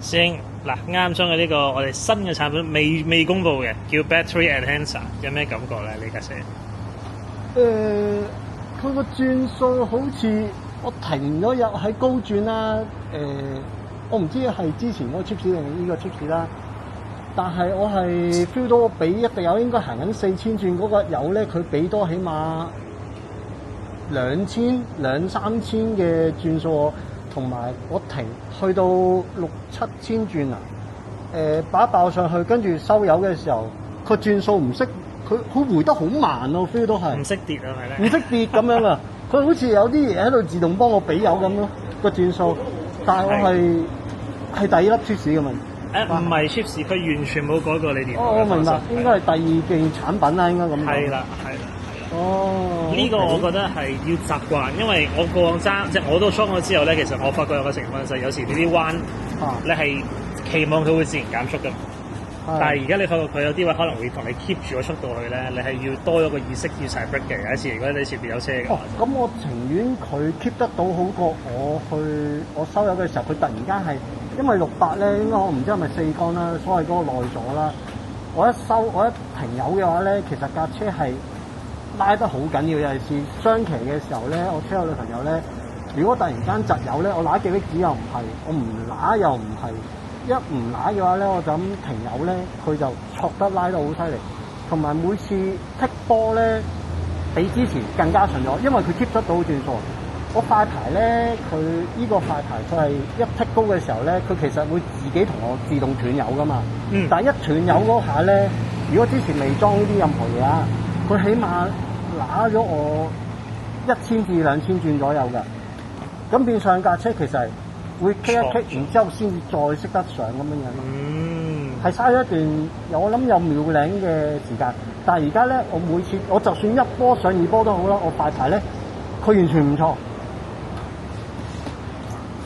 師兄，嗱啱將嘅呢個我哋新嘅產品未公布嘅，叫 Battery Enhancer， 有咩感覺咧？呢架車？佢個轉數好似我停咗入喺高轉啦。我唔知係之前嗰個 chip 定呢個 chip 啦，但係我係 feel 到我俾一滴油應該行緊4000轉嗰個油咧，佢俾多起碼2000、3000嘅轉數，同埋我停去到6、7千轉啊！把爆上去，跟住收油嘅時候，佢轉數唔識，佢回得好慢咯，feel 到係唔識跌係咪咧？唔識跌咁樣啊！佢好似有啲嘢喺度自動幫我俾油咁咯，個轉數。但係我係第二粒 chips 嘅問題。唔係 chips，佢完全冇改過你電腦。我明白，應該係第二件產品啦，應該咁講。係啦，係啦。哦，呢個我覺得係要習慣，因為我過往揸即係我都裝咗之後咧，其實我發覺有個情況就係有時呢啲彎，你係期望佢會自然減速㗎。但係而家你發覺佢有啲位可能會同你 keep 住個速度去咧，你係要多咗個意識要踩 brake 嘅。有一次如果你前邊有車嘅，咁我情願佢 keep 得到好過我收油嘅時候，佢突然間係因為68咧，應該我唔知係咪4缸啦，所謂嗰個內阻啦。我一停油嘅話咧，其實架車係拉得好緊要，尤其是雙騎嘅時候咧，我車我女朋友咧，如果突然間窒油咧，我揦幾粒子又唔係，我唔揦又唔係。一唔揦嘅話咧，我就咁停油咧，佢就挫得拉得好犀利，同埋每次剔波咧，比之前更加順咗，因為佢 keep 得到轉數。我快排咧，佢呢個快排佢係一剔高嘅時候咧，佢其實會自己同我自動斷油噶嘛。但係一斷油嗰下咧，如果之前未裝呢啲任何嘢啊，佢起碼揦咗我1000至2000轉左右㗎。咁變相架車其實係會棘一棘，然之後先至再識得上咁樣樣。係嘥一段我諗有秒零嘅時間。但係而家咧，我每次我就算一波上2波都好啦，我快排咧，佢完全唔錯。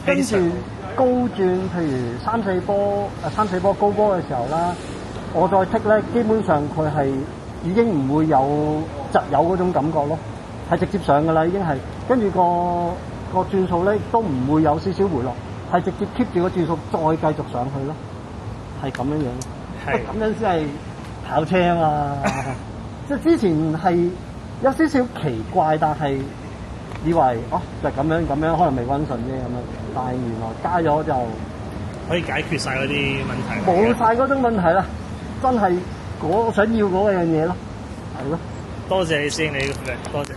跟住高轉，譬如3、4波高波嘅時候啦，我再剔咧，基本上佢係已經唔會有窒油嗰種感覺咯，係直接上㗎啦，已經係。跟住個轉數咧都唔會有少少回落，係直接 keep 住個轉數再繼續上去咯，係咁樣樣咯。係咁樣先係跑車啊嘛！即係之前係有少少奇怪，但係以為就咁樣，可能未溫順啫咁樣。但係原來加咗就可以解決晒嗰啲問題。冇晒嗰種問題啦，真係我想要嗰樣嘢咯，係咯。多謝你先，你多謝。